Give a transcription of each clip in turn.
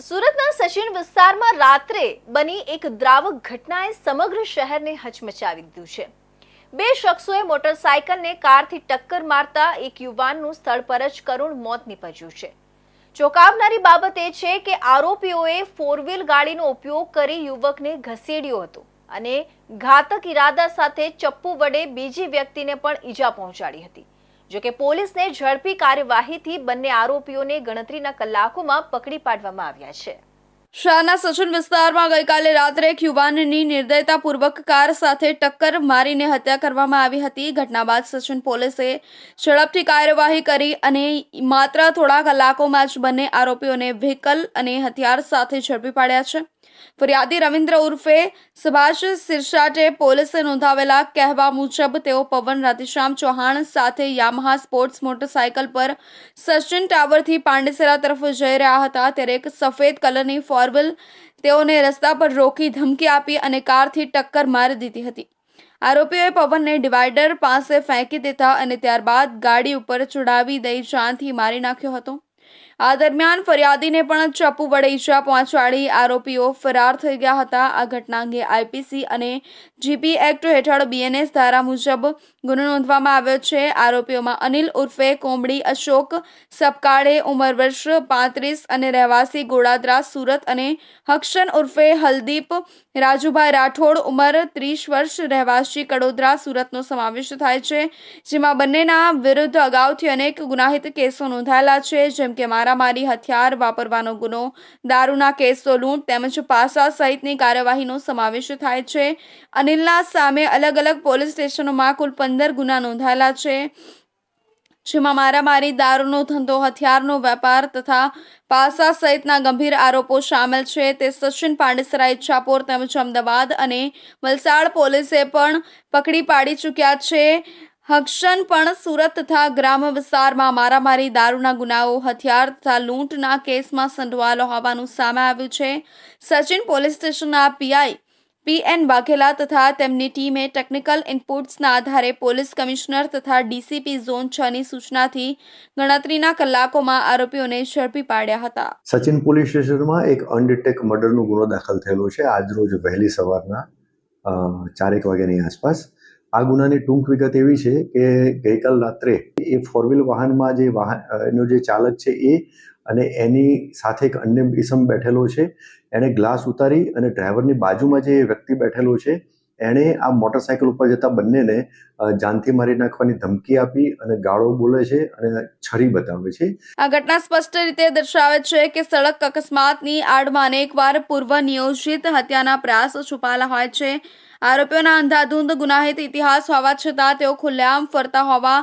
સુરતના સચિન વિસ્તારમાં રાત્રે બની એક દ્રાવક ઘટનાએ સમગ્ર શહેરને હચમચાવી દીધું છે। બે શખ્સોએ મોટરસાયકલને કારથી ટક્કર મારતા એક યુવાનનું સ્થળ પર જ કરુણ મોત નીપજ્યું છે। ચોંકાવનારી બાબત એ છે કે આરોપીઓએ ફોર વ્હીલ ગાડીનો ઉપયોગ કરી યુવકને ઘસેડ્યો હતો અને ઘાતક ઇરાદા સાથે ચપ્પુ વડે બીજી વ્યક્તિને પણ ઈજા પહોંચાડી હતી। જો કે પોલીસને ઝડપી કાર્યવાહીથી બંને આરોપીઓને ગણતરીના કલાકોમાં પકડી પાડવામાં આવ્યા છે। શહેરના સચિન વિસ્તારમાં ગઈકાલે રાત્રે એક યુવાનની નિર્દયતાપૂર્વક કાર સાથે ટક્કર મારીને હત્યા કરવામાં આવી હતી। ઘટના બાદ સચિન પોલીસે ઝડપથી કાર્યવાહી કરી અને માત્ર થોડા કલાકોમાં જ બંને આરોપીઓને વ્હીકલ અને હથિયાર સાથે ઝડપી પાડ્યા છે। ફરિયાદી રવિન્દ્ર ઉર્ફે સુભાષ સિરસાટે પોલીસે નોંધાવેલા કહેવા મુજબ તેઓ પવન રાધેશ્યામ ચૌહાણ સાથે યામાહા સ્પોર્ટ્સ મોટરસાયકલ પર સચિન ટાવરથી પાંડેસરા તરફ જઈ રહ્યા હતા ત્યારે એક સફેદ કલરની ફોર વ્હીલ તેઓને રસ્તા પર રોકી ધમકી આપી અને કારથી ટક્કર મારી દીધી હતી। આરોપીઓએ પવનને ડિવાઈડર પાસે ફેંકી દીધા અને ત્યારબાદ ગાડી ઉપર ચડાવી દઈ જાનથી મારી નાખ્યો હતો। આ દરમિયાન ફરિયાદીને પણ ચપ્પુ વડે ઈજા પહોંચાડી આરોપીઓ ફરાર થઈ ગયા હતા। આ ઘટના અંગે આઈપીસી અને જીપી એક્ટ હેઠળ બીએનએસ ધારા મુજબ ગુનો નોંધવામાં આવ્યો છે। આરોપીઓમાં અનિલ ઉર્ફે કોમડી અશોક સપકાળે ઉંમર વર્ષ 35 અને રહેવાસી ગોડાદરા સુરત અને હક્ષન ઉર્ફે હલદીપ રાજુભાઈ રાઠોડ ઉંમર 30 વર્ષ રહેવાસી કડોદરા સુરતનો સમાવેશ થાય છે, જેમાં બંનેના વિરુદ્ધ અગાઉથી અનેક ગુનાહિત કેસો નોંધાયેલા છે, જેમ કે મારામારી, હથિયાર વાપરવાનો ગુનો, દારૂના કેસો, લૂંટ તેમજ પાસા સહિતની કાર્યવાહીનો સમાવેશ થાય છે। અનિલના સામે અલગ અલગ પોલીસ સ્ટેશનોમાં કુલ 15 ગુના નોંધાયેલા છે, જેમાં મારામારી, દારૂનો ધંધો, હથિયારનો વેપાર તથા પાસા સહિતના ગંભીર આરોપો સામેલ છે। તે સચિન પાંડેસરા, ઈચ્છાપોર તેમજ અમદાવાદ અને વલસાડ પોલીસે પણ પકડી પાડી ચૂક્યા છે। હક્ષન પણ સુરત તથા ગ્રામ્ય વિસ્તારમાં મારામારી, દારૂના ગુનાઓ, હથિયાર તથા લૂંટના કેસમાં સંડોવાયેલો હોવાનું સામે આવ્યું છે। સચિન પોલીસ સ્ટેશનના પીઆઈ પીએન વાઘેલા તથા તેમની ટીમે ટેકનિકલ ઇનપુટ્સના આધારે પોલીસ કમિશનર તથા ડીસીપી ઝોન 6ની સૂચનાથી ગણતરીના કલાકોમાં આરોપીઓને ઝડપી પાડ્યા હતા। સચિન પોલીસ સ્ટેશનમાં એક અનડિટેક મર્ડરનો ગુનો દાખલ થયેલો છે આજરોજ વહેલી સવારના 4 વાગ્યાની આસપાસ। આ ગુનાની ટૂંક વિગત એવી છે કે ગઈકાલ રાત્રે એ ફોર વ્હીલ વાહનમાં એનો જે ચાલક છે એ અને એની સાથે એક અન્ય ઇસમ બેઠેલો છે, એણે ગ્લાસ ઉતારી અને ડ્રાઈવરની બાજુમાં જે વ્યક્તિ બેઠેલો છે એણે આ મોટરસાયકલ ઉપર જતા બંનેને જાનથી મારી નાખવાની ધમકી આપી અને ગાળો બોલે છે અને છરી બતાવે છે। આ ઘટના સ્પષ્ટ રીતે દર્શાવે છે કે સડક અકસ્માતની આડમાં અનેકવાર પૂર્વ નિયોજિત હત્યાના પ્રયાસો છુપાયેલા હોય છે। આરોપીઓના અંધાધૂંધ ગુનાહિત ઇતિહાસ હોવા છતાં તેઓ ખુલ્લેઆમ ફરતા હોવા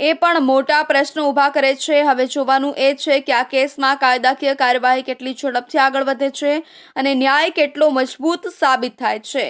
એ પણ મોટા પ્રશ્નો ઊભા કરે છે। હવે જોવાનું એ છે કે આ કેસમાં કાયદાકીય કાર્યવાહી કેટલી ઝડપથી આગળ વધે છે અને ન્યાય કેટલો મજબૂત સાબિત થાય છે।